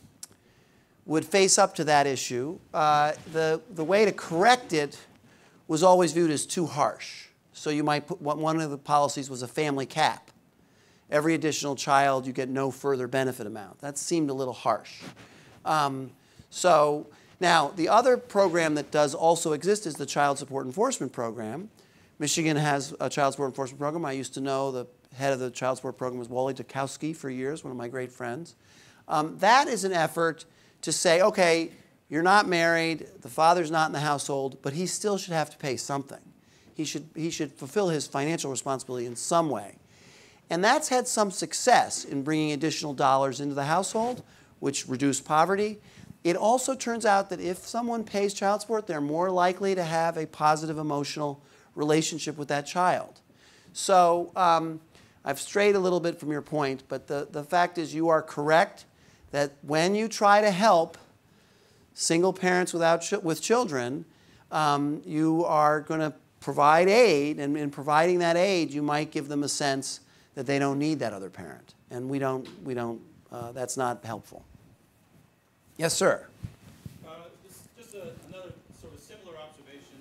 would face up to that issue, the way to correct it was always viewed as too harsh. So you might put, one of the policies was a family cap. Every additional child, you get no further benefit amount. That seemed a little harsh. So now, the other program that does also exist is the Child Support Enforcement Program. Michigan has a Child Support Enforcement Program. I used to know the head of the Child Support Program was Wally Dukowski for years, one of my great friends. That is an effort to say, okay, you're not married, the father's not in the household, but he still should have to pay something. He should fulfill his financial responsibility in some way. And that's had some success in bringing additional dollars into the household, which reduce poverty. It also turns out that if someone pays child support, they're more likely to have a positive emotional relationship with that child. So I've strayed a little bit from your point, but the fact is you are correct that when you try to help single parents with children, you are going to provide aid, and in providing that aid, you might give them a sense that they don't need that other parent, and that's not helpful. Yes, sir. Just another sort of similar observation,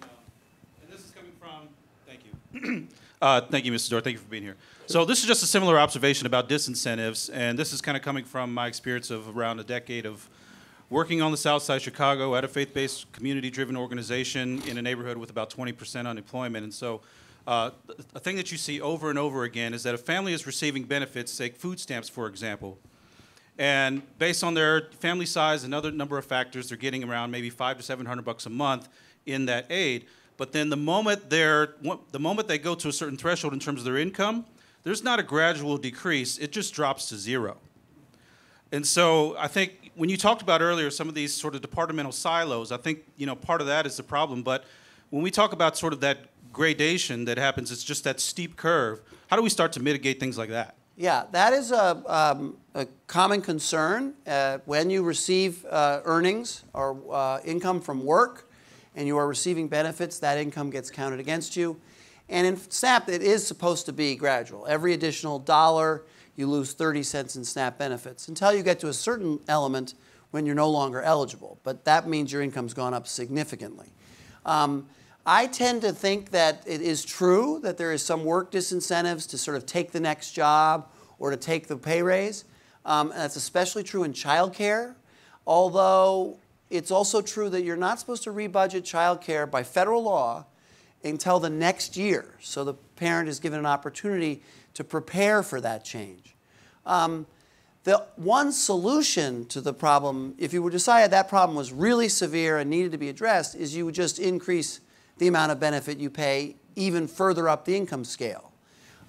and this is coming from. Thank you. Thank you, Mr. Doar. Thank you for being here. So this is just a similar observation about disincentives, and this is kind of coming from my experience of around a decade of working on the South Side of Chicago at a faith-based, community-driven organization in a neighborhood with about 20% unemployment. And so a thing that you see over and over again is that a family is receiving benefits, say food stamps, for example, and based on their family size and other number of factors, they're getting around maybe $500 to $700 a month in that aid. But then the moment they go to a certain threshold in terms of their income, there's not a gradual decrease. It just drops to zero. And so I think when you talked about earlier some of these sort of departmental silos, I think, part of that is the problem. But when we talk about sort of that gradation that happens, it's just that steep curve. How do we start to mitigate things like that? Yeah, that is a common concern. When you receive earnings or income from work and you are receiving benefits, that income gets counted against you. And in SNAP, it is supposed to be gradual. Every additional dollar, you lose 30 cents in SNAP benefits until you get to a certain element when you're no longer eligible. But that means your income's gone up significantly. I tend to think that it is true that there is some work disincentives to sort of take the next job or to take the pay raise. And that's especially true in childcare, although it's also true that you're not supposed to rebudget childcare by federal law until the next year. So the parent is given an opportunity to prepare for that change. The one solution to the problem, if you were decided that problem was really severe and needed to be addressed, is you would just increase the amount of benefit you pay even further up the income scale.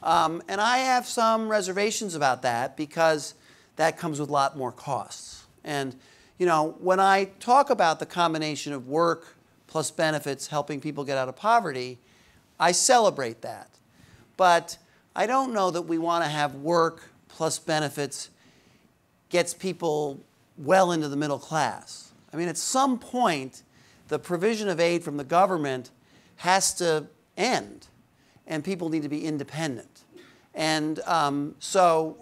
And I have some reservations about that because that comes with a lot more costs. And when I talk about the combination of work plus benefits helping people get out of poverty, I celebrate that. But I don't know that we want to have work plus benefits gets people well into the middle class. I mean, at some point, the provision of aid from the government has to end, and people need to be independent. And so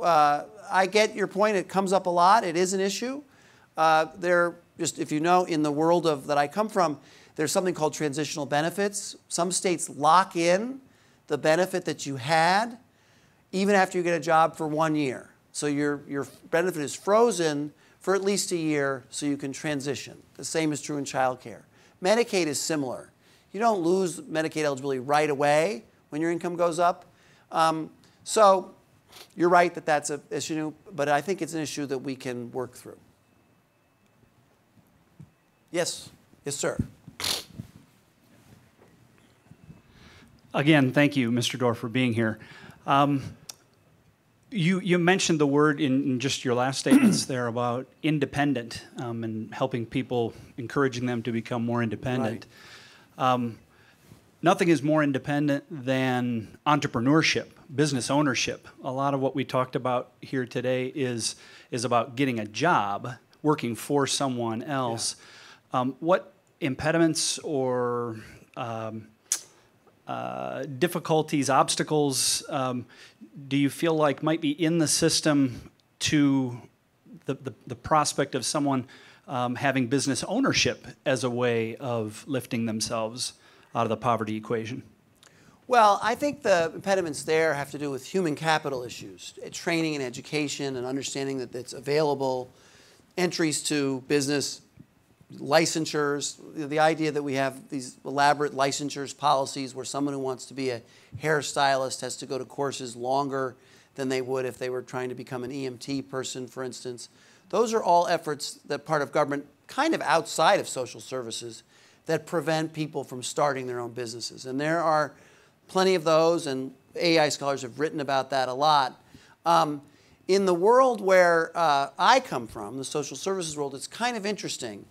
I get your point. It comes up a lot. It is an issue. Just if you know, in the world that I come from, there's something called transitional benefits. Some states lock in the benefit that you had even after you get a job for 1 year. So your benefit is frozen for at least a year so you can transition. The same is true in childcare. Medicaid is similar. You don't lose Medicaid eligibility right away when your income goes up. So you're right that that's an issue, but I think it's an issue that we can work through. Yes. Yes, sir. Again, thank you, Mr. Doar, for being here. You mentioned the word in just your last statements there about independent and helping people, encouraging them to become more independent. Right. Nothing is more independent than entrepreneurship, business ownership. A lot of what we talked about here today is about getting a job, working for someone else. Yeah. What impediments or difficulties, obstacles do you feel like might be in the system to the prospect of someone having business ownership as a way of lifting themselves out of the poverty equation? Well, I think the impediments there have to do with human capital issues, training and education and understanding that it's available, entries to business, licensures, the idea that we have these elaborate licensures policies where someone who wants to be a hairstylist has to go to courses longer than they would if they were trying to become an EMT person, for instance. Those are all efforts that part of government, kind of outside of social services, that prevent people from starting their own businesses. And there are plenty of those, and AI scholars have written about that a lot. In the world where I come from, the social services world, it's kind of interesting.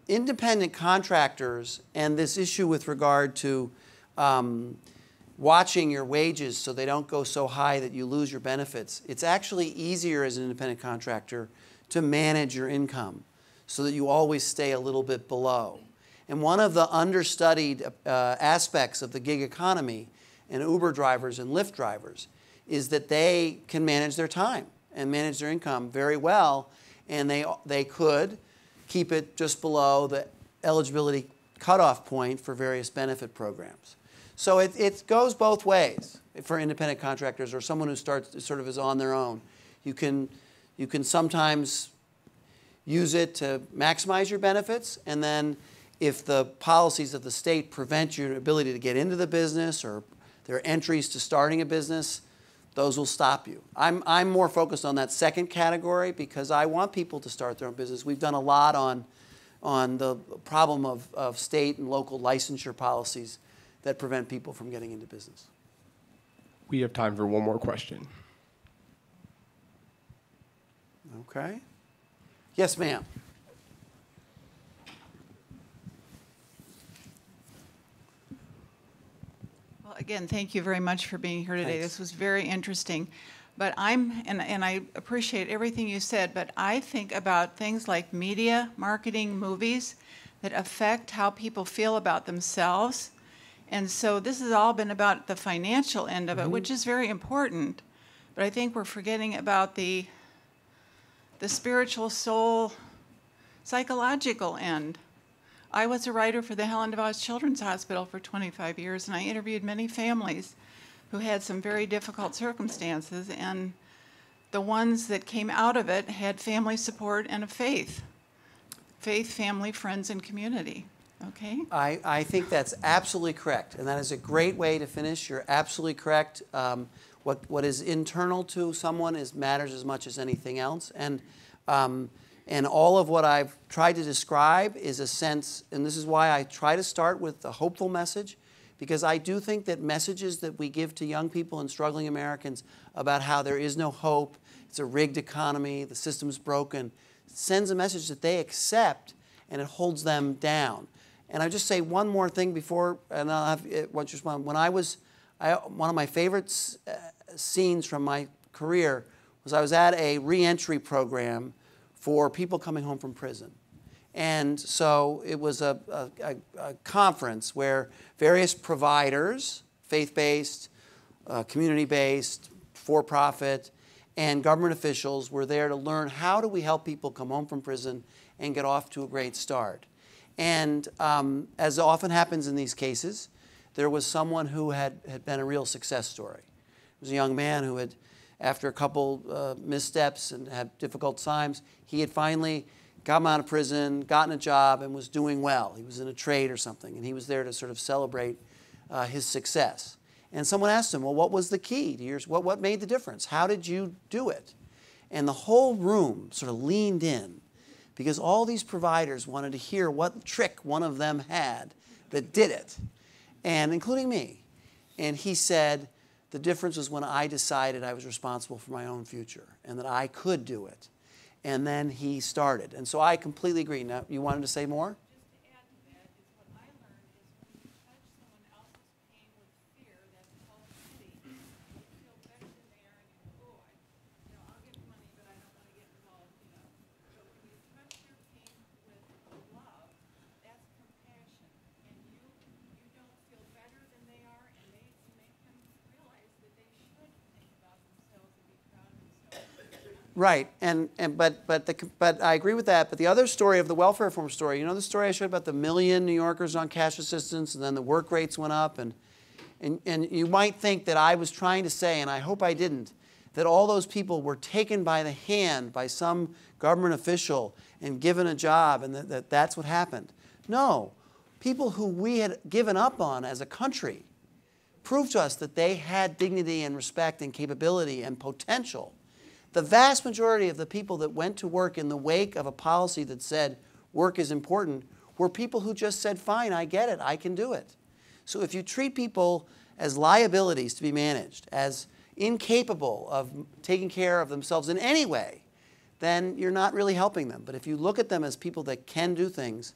Independent contractors and this issue with regard to watching your wages so they don't go so high that you lose your benefits, it's actually easier as an independent contractor to manage your income so that you always stay a little bit below. And one of the understudied aspects of the gig economy and Uber drivers and Lyft drivers is that they can manage their time and manage their income very well, and they could keep it just below the eligibility cutoff point for various benefit programs. So it goes both ways for independent contractors or someone who starts sort of is on their own. You can sometimes use it to maximize your benefits, and then if the policies of the state prevent your ability to get into the business or there are entries to starting a business, those will stop you. I'm more focused on that second category because I want people to start their own business. We've done a lot on the problem of state and local licensure policies that prevent people from getting into business. We have time for one more question. Okay. Yes, ma'am. Well, again, thank you very much for being here today. Thanks. This was very interesting. But and I appreciate everything you said, but I think about things like media, marketing, movies that affect how people feel about themselves. And so this has all been about the financial end of it, which is very important. But I think we're forgetting about the spiritual soul, psychological end. I was a writer for the Helen DeVos Children's Hospital for 25 years, and I interviewed many families who had some very difficult circumstances, and the ones that came out of it had family support and a faith. Faith, family, friends, and community. Okay? I think that's absolutely correct, and that is a great way to finish. You're absolutely correct. What is internal to someone matters as much as anything else, and all of what I've tried to describe is a sense, and this is why I try to start with a hopeful message, because I do think that messages that we give to young people and struggling Americans about how there is no hope, it's a rigged economy, the system's broken, sends a message that they accept, and it holds them down. And I'll just say one more thing before, and I'll have once you respond. When one of my favorite scenes from my career was I was at a reentry program for people coming home from prison. And so it was a conference where various providers, faith-based, community-based, for-profit, and government officials were there to learn how do we help people come home from prison and get off to a great start. And as often happens in these cases, there was someone who had been a real success story. It was a young man who had, after a couple missteps and had difficult times, he had finally gotten out of prison, gotten a job, and was doing well. He was in a trade or something, and he was there to sort of celebrate his success. And someone asked him, well, what was the key to yours? What made the difference? How did you do it? And the whole room sort of leaned in because all these providers wanted to hear what trick one of them had that did it, and including me. And he said, the difference was when I decided I was responsible for my own future and that I could do it. And then he started. And so I completely agree. Now, you wanted to say more? Just to add to that is what I learned is when you touch someone else's pain with fear, that's called pity, you feel better than they are and you go, I'll give you money, but I don't want to get involved, So when you touch their pain with love, that's compassion. And you don't feel better than they are, and you make them realize that they should think about themselves and be proud of themselves. Right, but I agree with that. But the other story of the welfare reform story, you know the story I showed about the 1 million New Yorkers on cash assistance, and then the work rates went up, and you might think that I was trying to say, and I hope I didn't, that all those people were taken by the hand by some government official and given a job, and that's what happened. No, people who we had given up on as a country proved to us that they had dignity and respect and capability and potential. The vast majority of the people that went to work in the wake of a policy that said work is important were people who just said, fine, I get it, I can do it. So if you treat people as liabilities to be managed, as incapable of taking care of themselves in any way, then you're not really helping them. But if you look at them as people that can do things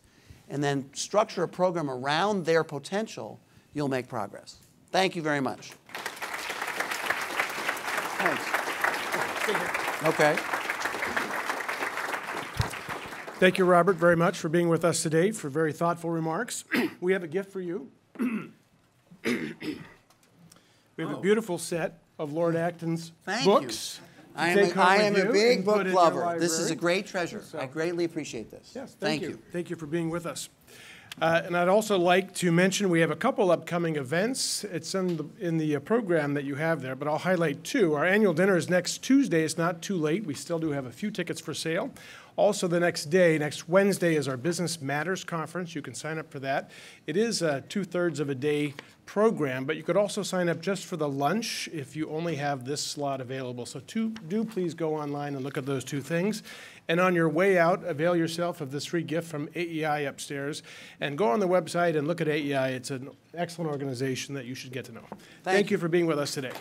and then structure a program around their potential, you'll make progress. Thank you very much. Thanks. Okay. Thank you, Robert, very much for being with us today, for very thoughtful remarks. We have a gift for you. We have a beautiful set of Lord Acton's books. I am a big book lover. This is a great treasure. I greatly appreciate this. Yes, thank you. Thank you for being with us. And I'd also like to mention we have a couple upcoming events. It's in the program that you have there, but I'll highlight two. Our annual dinner is next Tuesday. It's not too late. We still do have a few tickets for sale. Also the next day, next Wednesday, is our Business Matters Conference. You can sign up for that. It is a 2/3 of a day program, but you could also sign up just for the lunch if you only have this slot available. So do please go online and look at those two things. And on your way out, avail yourself of this free gift from AEI upstairs. And go on the website and look at AEI. It's an excellent organization that you should get to know. Thank you for being with us today.